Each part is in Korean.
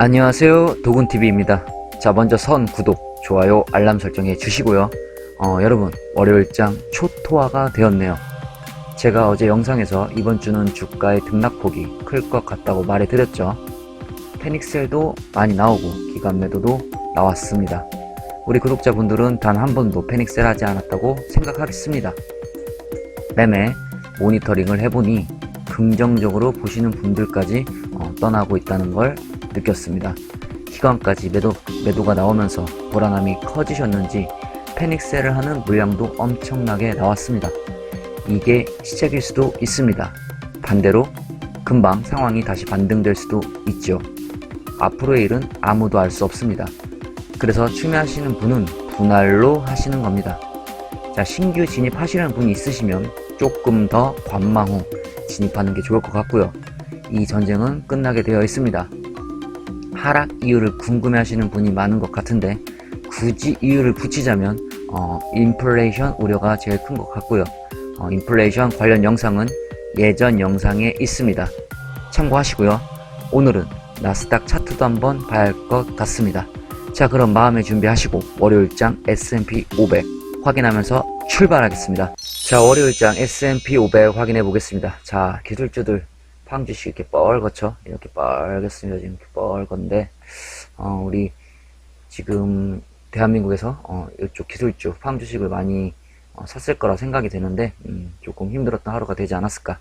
안녕하세요, 도군TV입니다. 자, 먼저 구독, 좋아요, 알람 설정해 주시고요. 여러분, 월요일장 초토화가 되었네요. 제가 어제 영상에서 이번 주는 주가의 등락폭이 클 것 같다고 말해드렸죠. 페닉셀도 많이 나오고 기관 매도도 나왔습니다. 우리 구독자분들은 단 한 번도 페닉셀 하지 않았다고 생각하겠습니다. 매매 모니터링을 해보니 긍정적으로 보시는 분들까지 떠나고 있다는 걸 느꼈습니다. 기관까지 매도가 나오면서 불안함이 커지셨는지 패닉셀을 하는 물량도 엄청나게 나왔습니다. 이게 시작일 수도 있습니다. 반대로 금방 상황이 다시 반등될 수도 있죠. 앞으로의 일은 아무도 알 수 없습니다. 그래서 추매하시는 분은 분할로 하시는 겁니다. 자, 신규 진입하시는 분이 있으시면 조금 더 관망 후 진입하는 게 좋을 것 같고요. 이 전쟁은 끝나게 되어 있습니다. 하락 이유를 궁금해 하시는 분이 많은 것 같은데 굳이 이유를 붙이자면 인플레이션 우려가 제일 큰 것 같고요. 인플레이션 관련 영상은 예전 영상에 있습니다. 참고하시고요. 오늘은 나스닥 차트도 한번 봐야 할 것 같습니다. 자, 그럼 마음의 준비하시고 월요일장 S&P 500 확인하면서 출발하겠습니다. 자, 월요일장 S&P 500 확인해 보겠습니다. 자, 기술주들 팡주식 이렇게 뻘겋죠? 이렇게 뻘겋습니다. 지금 이렇게 뻘건데, 우리 지금 대한민국에서 이쪽 기술주 팡주식을 많이 샀을 거라 생각이 되는데, 조금 힘들었던 하루가 되지 않았을까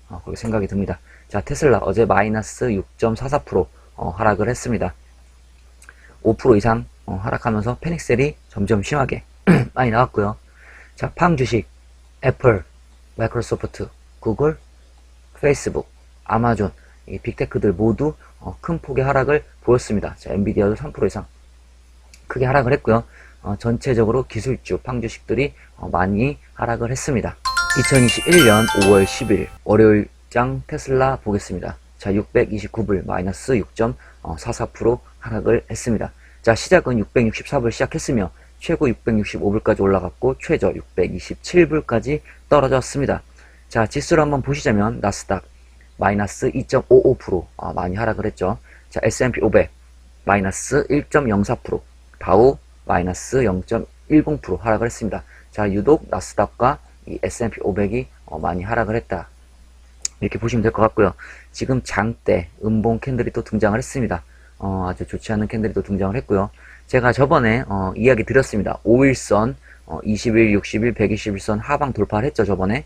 그렇게 생각이 듭니다. 자, 테슬라 어제 마이너스 6.44% 하락을 했습니다. 5% 이상 하락하면서 패닉셀이 점점 심하게 많이 나왔고요. 자, 팡주식 애플, 마이크로소프트, 구글, 페이스북, 아마존, 이 빅테크들 모두 큰 폭의 하락을 보였습니다. 자, 엔비디아도 3% 이상 크게 하락을 했고요. 전체적으로 기술주, 팡주식들이 많이 하락을 했습니다. 2021년 5월 10일 월요일장 테슬라 보겠습니다. 자, 629불 마이너스 6.44% 하락을 했습니다. 자, 시작은 664불 시작했으며 최고 665불까지 올라갔고 최저 627불까지 떨어졌습니다. 자, 지수를 한번 보시자면 나스닥 마이너스 2.55% 많이 하락을 했죠. 자, S&P 500 마이너스 1.04%, 다우 마이너스 0.10% 하락을 했습니다. 자, 유독 나스닥과 이 S&P 500이 많이 하락을 했다. 이렇게 보시면 될 것 같고요. 지금 장대 음봉 캔들이 또 등장을 했습니다. 아주 좋지 않은 캔들이 또 등장을 했고요. 제가 저번에 이야기 드렸습니다. 5일선 20일, 60일, 120일선 하방 돌파를 했죠. 저번에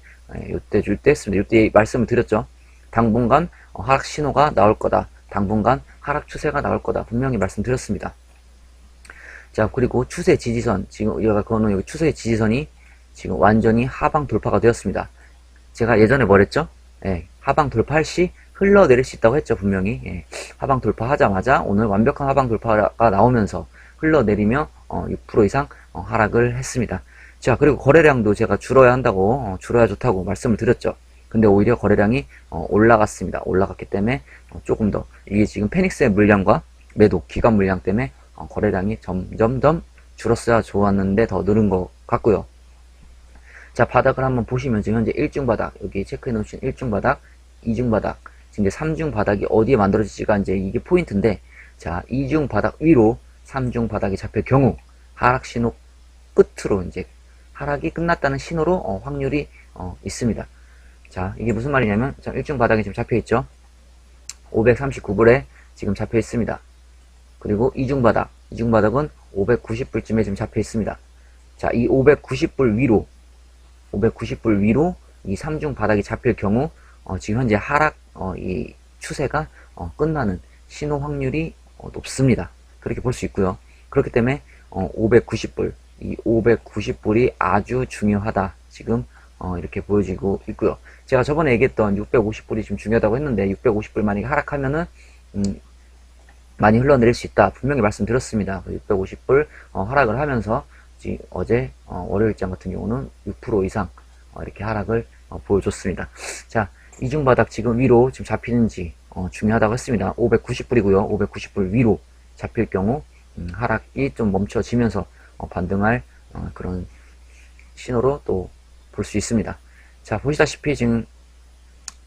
이때 했습니다. 이때 말씀을 드렸죠. 당분간 하락 신호가 나올 거다. 당분간 하락 추세가 나올 거다. 분명히 말씀드렸습니다. 자, 그리고 추세 지지선, 지금 여기 추세 지지선이 지금 완전히 하방 돌파가 되었습니다. 제가 예전에 뭐랬죠? 하방 돌파할 시 흘러내릴 수 있다고 했죠. 분명히. 하방 돌파하자마자 오늘 완벽한 하방 돌파가 나오면서 흘러내리며 6% 이상 하락을 했습니다. 자, 그리고 거래량도 제가 줄어야 한다고, 줄어야 좋다고 말씀을 드렸죠. 근데 오히려 거래량이 올라갔습니다. 올라갔기 때문에 조금 더 이게 지금 페닉스의 물량과 매도 기관 물량 때문에 거래량이 점점 줄었어야 좋았는데 더 늘은 것 같고요. 자, 바닥을 한번 보시면 지금 현재 1중 바닥, 여기 체크해 놓으신 1중 바닥, 2중 바닥, 지금 이제 3중 바닥이 어디에 만들어질지가 이제 이게 포인트인데, 자, 2중 바닥 위로 3중 바닥이 잡힐 경우 하락 신호 끝으로 이제 하락이 끝났다는 신호로 확률이 있습니다. 자, 이게 무슨 말이냐면, 자, 1중 바닥이 지금 잡혀 있죠. 539불에 지금 잡혀 있습니다. 그리고 2중 바닥은 590불쯤에 지금 잡혀 있습니다. 자, 이 590불 위로 이 3중 바닥이 잡힐 경우 지금 현재 하락 이 추세가 끝나는 신호 확률이 높습니다. 그렇게 볼 수 있고요. 그렇기 때문에 590불 이 590불이 아주 중요하다. 지금 이렇게 보여지고 있고요. 제가 저번에 얘기했던 650불이 좀 중요하다고 했는데 650불 만약에 하락하면은 많이 흘러내릴 수 있다. 분명히 말씀드렸습니다. 650불 하락을 하면서 어제 월요일장 같은 경우는 6% 이상 이렇게 하락을 보여줬습니다. 자, 이중 바닥 지금 위로 지금 잡히는지 중요하다고 했습니다. 590불이고요. 590불 위로 잡힐 경우 하락이 좀 멈춰지면서 반등할 그런 신호로 또 볼 수 있습니다. 자, 보시다시피 지금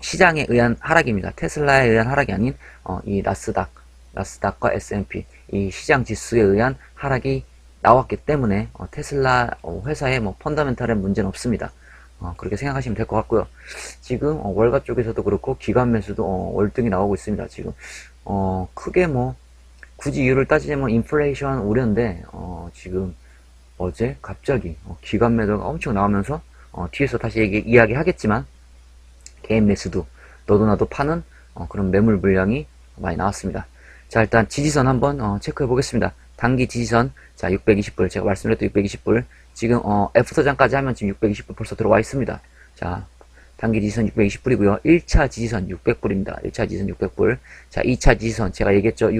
시장에 의한 하락입니다. 테슬라에 의한 하락이 아닌 이 나스닥 나스닥과 S&P 이 시장 지수에 의한 하락이 나왔기 때문에 테슬라 회사의 뭐 펀더멘탈의 문제는 없습니다. 그렇게 생각하시면 될 것 같고요. 지금 월가 쪽에서도 그렇고 기관 매수도 월등히 나오고 있습니다. 지금 크게 뭐 굳이 이유를 따지자면 인플레이션 우려인데 지금 어제 갑자기 기관 매도가 엄청 나오면서 뒤에서 다시 이야기하겠지만 개인 매수도 너도 나도 파는 그런 매물 물량이 많이 나왔습니다. 자, 일단 지지선 한번 체크해 보겠습니다. 단기 지지선, 자, 620불, 제가 말씀드렸던 620불, 지금 F서장까지 하면 지금 620불 벌써 들어와 있습니다. 자, 단기 지지선 620불이고요. 1차 지지선 600불입니다. 1차 지지선 600불. 자, 2차 지지선 제가 얘기했죠.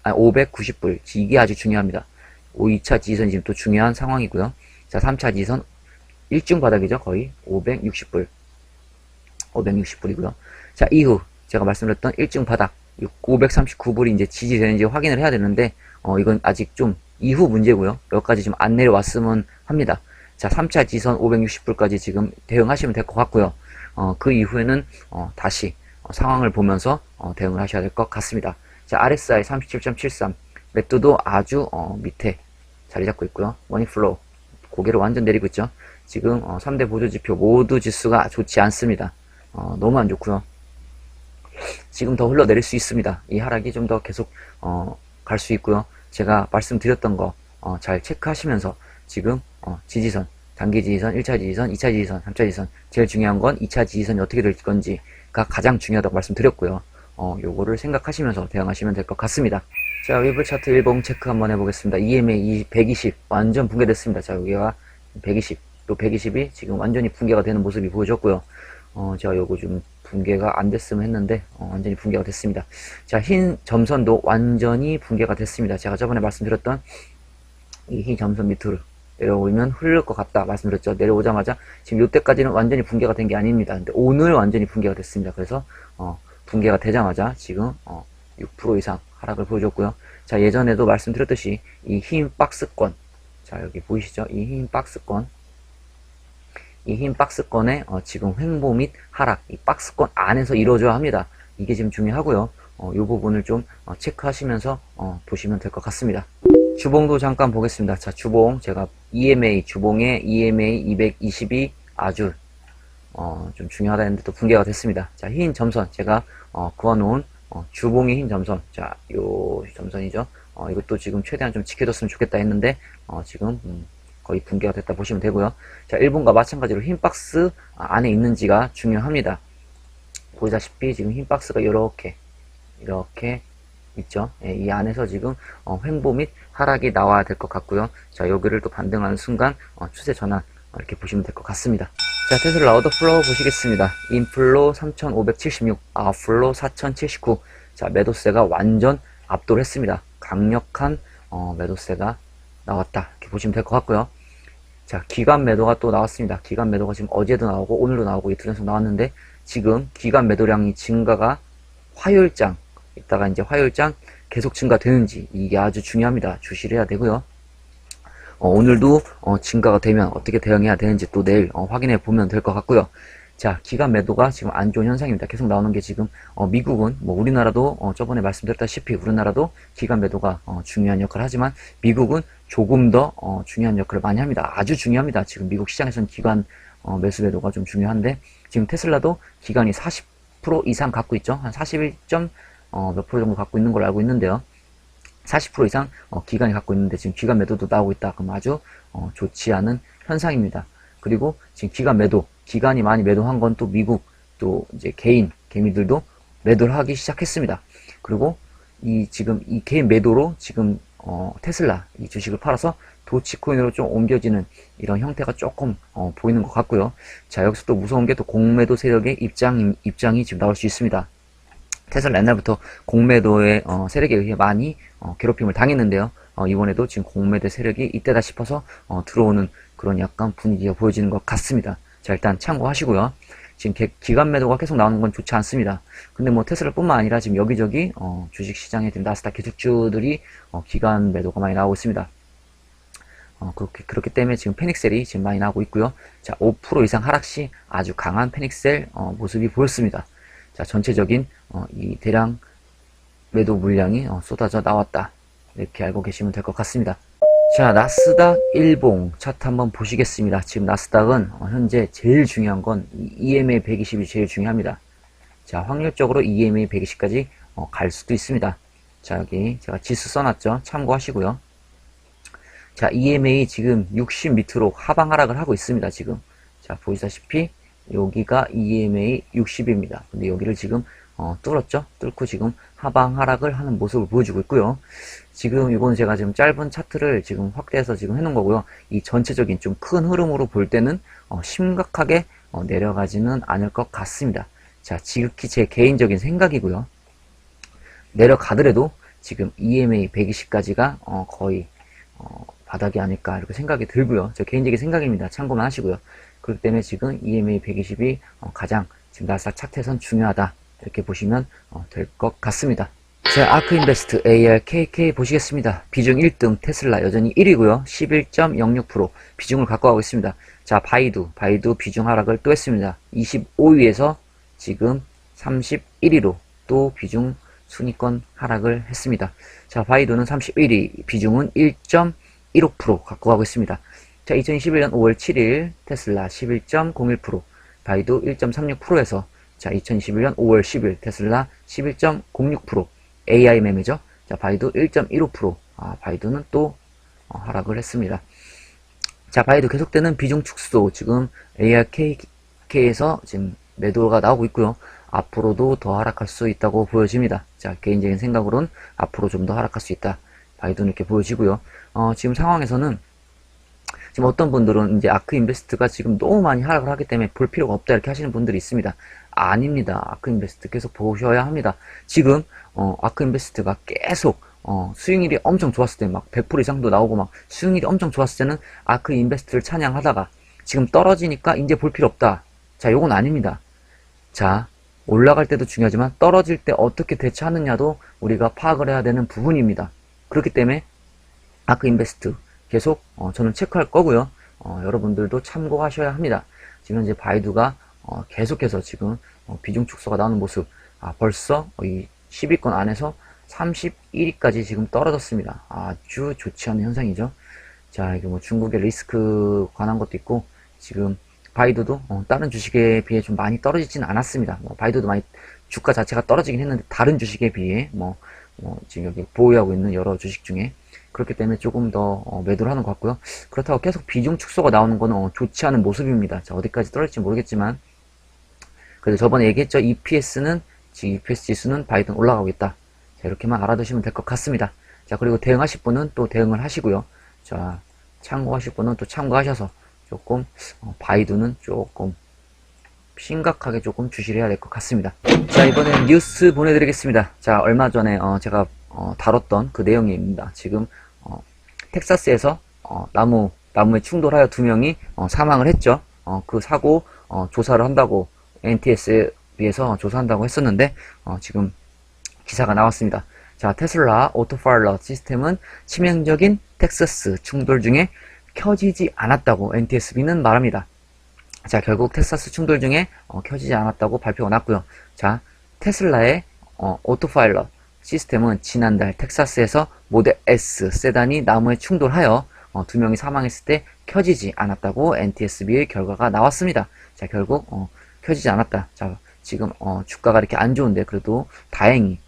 590불. 이게 아주 중요합니다. 2차 지지선 지금 또 중요한 상황이고요. 자, 3차 지지선 1중 바닥이죠. 거의 560불. 560불이고요. 자, 이후 제가 말씀드렸던 1중 바닥 539불이 이제 지지되는지 확인을 해야 되는데 이건 아직 좀 이후 문제고요. 여기까지 좀 안 내려왔으면 합니다. 자, 3차 지선 560불까지 지금 대응하시면 될 것 같고요. 그 이후에는 다시 상황을 보면서 대응을 하셔야 될 것 같습니다. 자, RSI 37.73 맥도도 아주 밑에 자리 잡고 있고요. 머니플로우 고개를 완전 내리고 있죠. 지금 3대 보조지표 모두 지수가 좋지 않습니다. 너무 안 좋고요. 지금 더 흘러내릴 수 있습니다. 이 하락이 좀 더 계속 갈 수 있고요. 제가 말씀드렸던 거 잘 체크하시면서 지금 지지선, 단기 지지선, 1차 지지선, 2차 지지선, 3차 지지선, 제일 중요한 건 2차 지지선이 어떻게 될 건지가 가장 중요하다고 말씀드렸고요. 요거를 생각하시면서 대응하시면 될 것 같습니다. 자, 위브 차트 일봉 체크 한번 해보겠습니다. EMA 120 완전 붕괴됐습니다. 자, 여기가 120, 또 120이 지금 완전히 붕괴가 되는 모습이 보여졌고요. 제가 요거 좀 붕괴가 안 됐으면 했는데 완전히 붕괴가 됐습니다. 자, 흰 점선도 완전히 붕괴가 됐습니다. 제가 저번에 말씀드렸던 이 흰 점선 밑으로 내려오면 흐를 것 같다 말씀드렸죠. 내려오자마자 지금 요때까지는 완전히 붕괴가 된 게 아닙니다. 근데 오늘 완전히 붕괴가 됐습니다. 그래서 붕괴가 되자마자 지금 6% 이상 하락을 보여줬고요. 자, 예전에도 말씀드렸듯이 이 흰 박스권, 자, 여기 보이시죠? 이 흰 박스권, 이 흰 박스권의 지금 횡보 및 하락, 이 박스권 안에서 이루어져야 합니다. 이게 지금 중요하고요. 이 부분을 좀 체크하시면서 보시면 될 것 같습니다. 주봉도 잠깐 보겠습니다. 자, 주봉 제가 EMA 주봉의 EMA 220이 아주 좀 중요하다 했는데 또 붕괴가 됐습니다. 자, 흰 점선 제가 그어놓은 주봉의 흰 점선, 자, 요 점선이죠. 이것도 지금 최대한 좀 지켜줬으면 좋겠다 했는데 지금 거의 붕괴가 됐다 보시면 되고요. 자, 1분과 마찬가지로 흰 박스 안에 있는지가 중요합니다. 보시다시피 지금 흰 박스가 이렇게 있죠. 예, 이 안에서 지금 횡보 및 하락이 나와야 될 것 같고요. 자, 여기를 또 반등하는 순간 추세 전환 이렇게 보시면 될 것 같습니다. 자, 테슬라 어더플로우 보시겠습니다. 인플로 3576, 아웃플로 4079. 자, 매도세가 완전 압도를 했습니다. 강력한 매도세가 나왔다 이렇게 보시면 될 것 같고요. 자, 기관 매도가 또 나왔습니다. 기관 매도가 지금 어제도 나오고 오늘도 나오고 이틀 연속 나왔는데 지금 기관 매도량이 증가가 화요일장, 이따가 이제 화요일장 계속 증가되는지 이게 아주 중요합니다. 주시를 해야 되고요. 오늘도 증가가 되면 어떻게 대응해야 되는지 또 내일 확인해 보면 될 것 같고요. 자, 기관 매도가 지금 안 좋은 현상입니다. 계속 나오는 게 지금 미국은 뭐 우리나라도 저번에 말씀드렸다시피 우리나라도 기관 매도가 중요한 역할을 하지만 미국은 조금 더 중요한 역할을 많이 합니다. 아주 중요합니다. 지금 미국 시장에서는 기관 매수 매도가 좀 중요한데 지금 테슬라도 기관이 40% 이상 갖고 있죠. 한 41. 몇 프로 정도 갖고 있는 걸로 알고 있는데요. 40% 이상 기관이 갖고 있는데 지금 기관 매도도 나오고 있다. 그럼 아주 좋지 않은 현상입니다. 그리고 지금 기관 매도, 기관이 많이 매도한 건 또 미국 또 이제 개미들도 매도를 하기 시작했습니다. 그리고 지금 이 개인 매도로 지금 테슬라 이 주식을 팔아서 도치코인으로 좀 옮겨지는 이런 형태가 조금 보이는 것 같고요. 자, 여기서 또 무서운 게 또 공매도 세력의 입장이 지금 나올 수 있습니다. 테슬라 옛날부터 공매도의 세력에 의해 많이 괴롭힘을 당했는데요. 이번에도 지금 공매도 세력이 이때다 싶어서 들어오는 그런 약간 분위기가 보여지는 것 같습니다. 자, 일단 참고하시고요. 지금 기관 매도가 계속 나오는 건 좋지 않습니다. 근데 뭐 테슬라뿐만 아니라 지금 여기저기 주식시장에 지금 나스닥 기술주들이 기관 매도가 많이 나오고 있습니다. 그렇기 때문에 지금 패닉셀이 지금 많이 나오고 있고요. 자, 5% 이상 하락 시 아주 강한 패닉셀 모습이 보였습니다. 자, 전체적인 이 대량 매도 물량이 쏟아져 나왔다. 이렇게 알고 계시면 될 것 같습니다. 자, 나스닥 일봉 차트 한번 보시겠습니다. 지금 나스닥은 현재 제일 중요한 건 EMA 120이 제일 중요합니다. 자, 확률적으로 EMA 120까지 갈 수도 있습니다. 자, 여기 제가 지수 써놨죠. 참고하시고요. 자, EMA 지금 60 밑으로 하방 하락을 하고 있습니다. 지금. 자, 보시다시피 여기가 EMA 60입니다. 근데 여기를 지금 뚫었죠? 뚫고 지금 하방 하락을 하는 모습을 보여주고 있고요. 지금 이건 제가 지금 짧은 차트를 지금 확대해서 지금 해놓은 거고요. 이 전체적인 좀 큰 흐름으로 볼 때는 심각하게 내려가지는 않을 것 같습니다. 자, 지극히 제 개인적인 생각이고요. 내려가더라도 지금 EMA 120까지가 거의 바닥이 아닐까 이렇게 생각이 들고요. 제 개인적인 생각입니다. 참고만 하시고요. 그렇기 때문에 지금 EMA 120이 가장 지금 나스닥 차트에선 중요하다 이렇게 보시면 될 것 같습니다. 자, 아크인베스트 ARKK 보시겠습니다. 비중 1등 테슬라 여전히 1위고요. 11.06% 비중을 갖고 가고 있습니다. 자, 바이두 비중 하락을 또 했습니다. 25위에서 지금 31위로 또 비중 순위권 하락을 했습니다. 자, 바이두는 31위, 비중은 1.15% 갖고 가고 있습니다. 자, 2021년 5월 7일 테슬라 11.01%, 바이두 1.36%에서 자, 2021년 5월 10일 테슬라 11.06%, AI 매매죠. 자, 바이두 1.15%, 바이두는 또 하락을 했습니다. 자, 바이두 계속되는 비중 축소, 지금 ARKK에서 지금 매도가 나오고 있고요. 앞으로도 더 하락할 수 있다고 보여집니다. 자, 개인적인 생각으로는 앞으로 좀 더 하락할 수 있다. 바이두는 이렇게 보여지고요. 지금 상황에서는 지금 어떤 분들은 이제 아크인베스트가 지금 너무 많이 하락을 하기 때문에 볼 필요가 없다 이렇게 하시는 분들이 있습니다. 아닙니다. 아크인베스트 계속 보셔야 합니다. 지금 아크인베스트가 계속 수익률이 엄청 좋았을 때 막 100% 이상도 나오고 막 수익률이 엄청 좋았을 때는 아크인베스트를 찬양하다가 지금 떨어지니까 이제 볼 필요 없다. 자, 요건 아닙니다. 자, 올라갈 때도 중요하지만 떨어질 때 어떻게 대처하느냐도 우리가 파악을 해야 되는 부분입니다. 그렇기 때문에 아크인베스트 계속 저는 체크할 거고요. 여러분들도 참고하셔야 합니다. 지금 이제 바이두가 계속해서 지금 비중 축소가 나오는 모습, 벌써 이 10위권 안에서 31위까지 지금 떨어졌습니다. 아주 좋지 않은 현상이죠. 자, 이게 뭐 중국의 리스크 관한 것도 있고, 지금 바이두도 다른 주식에 비해 좀 많이 떨어지지는 않았습니다. 바이두도 많이 주가 자체가 떨어지긴 했는데 다른 주식에 비해 지금 여기 보유하고 있는 여러 주식 중에 그렇기 때문에 조금 더 매도를 하는 것 같고요. 그렇다고 계속 비중 축소가 나오는 건 좋지 않은 모습입니다. 자, 어디까지 떨어질지 모르겠지만 그래도 저번에 얘기했죠. EPS는 지금 EPS 지수는 바이두는 올라가고 있다. 자, 이렇게만 알아두시면 될 것 같습니다. 자, 그리고 대응하실 분은 또 대응을 하시고요. 자, 참고하실 분은 또 참고하셔서 조금 바이두는 조금 심각하게 조금 주시를 해야 될 것 같습니다. 자, 이번엔 뉴스 보내드리겠습니다. 자, 얼마 전에 제가 다뤘던 그 내용입니다. 지금 텍사스에서 나무에 충돌하여 2명이 사망을 했죠. 그 사고 조사를 한다고 NTS에 비해서 조사한다고 했었는데 지금 기사가 나왔습니다. 자, 테슬라 오토파일럿 시스템은 치명적인 텍사스 충돌 중에 켜지지 않았다고 NTSB는 말합니다. 자, 결국 텍사스 충돌 중에 켜지지 않았다고 발표가 났고요. 자, 테슬라의 오토파일럿 시스템은 지난달 텍사스에서 모델 S 세단이 나무에 충돌하여 2명이 사망했을 때 켜지지 않았다고 NTSB의 결과가 나왔습니다. 자, 결국 켜지지 않았다. 자, 지금 주가가 이렇게 안 좋은데 그래도 다행히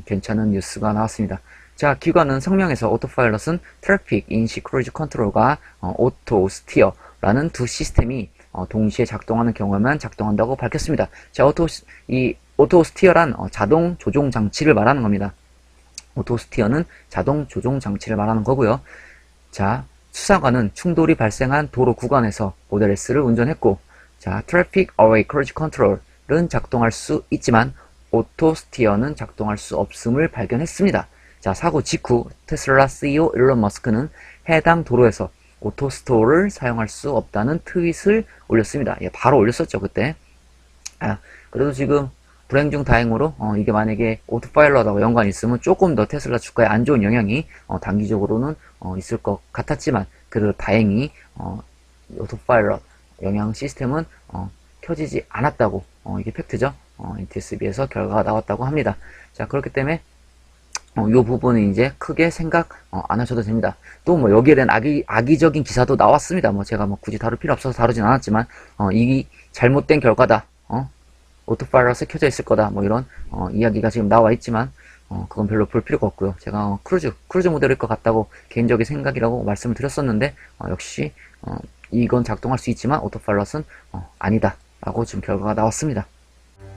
괜찮은 뉴스가 나왔습니다. 자, 기관은 성명에서 오토파일럿은 트래픽 인식 크루즈 컨트롤과 오토 스티어라는 두 시스템이 동시에 작동하는 경우에만 작동한다고 밝혔습니다. 자, 오토 스티어란 자동 조종 장치를 말하는 겁니다. 오토 스티어는 자동 조종 장치를 말하는 거고요. 자, 수사관은 충돌이 발생한 도로 구간에서 모델 S를 운전했고, 자, 트래픽 어웨이 크루즈 컨트롤은 작동할 수 있지만 오토 스티어는 작동할 수 없음을 발견했습니다. 자, 사고 직후 테슬라 CEO 일론 머스크는 해당 도로에서 오토스토어를 사용할 수 없다는 트윗을 올렸습니다. 예, 바로 올렸었죠, 그때. 그래도 지금 불행 중 다행으로 이게 만약에 오토파일럿하고 연관이 있으면 조금 더 테슬라 주가에 안 좋은 영향이 단기적으로는 있을 것 같았지만 그래도 다행히 오토파일럿 영향 시스템은 켜지지 않았다고 이게 팩트죠. NTSB에서 결과가 나왔다고 합니다. 자, 그렇기 때문에 요 부분은 이제 크게 생각 안 하셔도 됩니다. 또 뭐 여기에 대한 악의적인 기사도 나왔습니다. 뭐 제가 뭐 굳이 다룰 필요 없어서 다루진 않았지만 이 잘못된 결과다. 오토파일럿에 켜져 있을 거다. 뭐 이런 이야기가 지금 나와 있지만 그건 별로 볼 필요가 없고요. 제가 크루즈 모델일 것 같다고 개인적인 생각이라고 말씀을 드렸었는데 역시 이건 작동할 수 있지만 오토파일럿은 아니다 라고 지금 결과가 나왔습니다.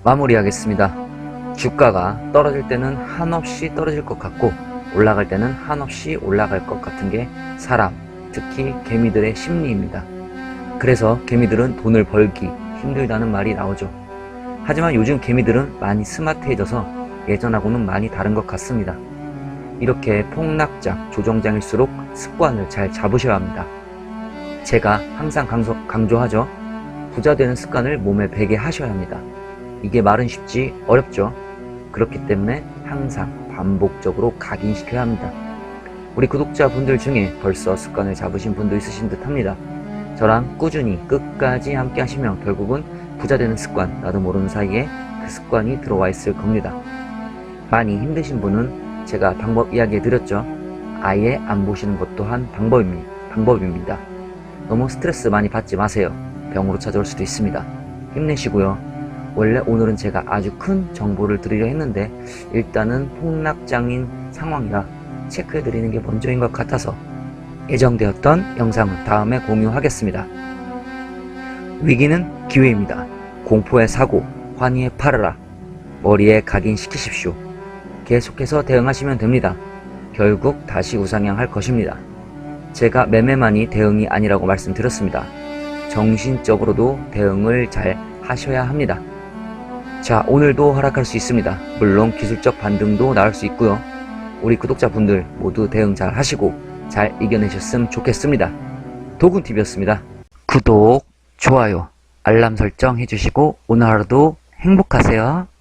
마무리하겠습니다. 주가가 떨어질 때는 한없이 떨어질 것 같고 올라갈 때는 한없이 올라갈 것 같은 게 사람, 특히 개미들의 심리입니다. 그래서 개미들은 돈을 벌기 힘들다는 말이 나오죠. 하지만 요즘 개미들은 많이 스마트해져서 예전하고는 많이 다른 것 같습니다. 이렇게 폭락장, 조정장일수록 습관을 잘 잡으셔야 합니다. 제가 항상 강조하죠. 부자 되는 습관을 몸에 배게 하셔야 합니다. 이게 말은 쉽지 어렵죠. 그렇기 때문에 항상 반복적으로 각인시켜야 합니다. 우리 구독자분들 중에 벌써 습관을 잡으신 분도 있으신 듯 합니다. 저랑 꾸준히 끝까지 함께 하시면 결국은 부자 되는 습관, 나도 모르는 사이에 그 습관이 들어와 있을 겁니다. 많이 힘드신 분은 제가 방법 이야기해 드렸죠. 아예 안 보시는 것 또한 방법입니다. 너무 스트레스 많이 받지 마세요. 병으로 찾아올 수도 있습니다. 힘내시고요. 원래 오늘은 제가 아주 큰 정보를 드리려 했는데 일단은 폭락장인 상황이라 체크해 드리는 게 먼저인 것 같아서 예정되었던 영상은 다음에 공유하겠습니다. 위기는 기회입니다. 공포의 사고, 환희의 팔아라. 머리에 각인시키십시오. 계속해서 대응하시면 됩니다. 결국 다시 우상향할 것입니다. 제가 매매만이 대응이 아니라고 말씀드렸습니다. 정신적으로도 대응을 잘 하셔야 합니다. 자, 오늘도 하락할 수 있습니다. 물론 기술적 반등도 나올 수 있고요. 우리 구독자분들 모두 대응 잘 하시고 잘 이겨내셨으면 좋겠습니다. 도군TV였습니다. 구독, 좋아요, 알람 설정 해주시고 오늘 하루도 행복하세요.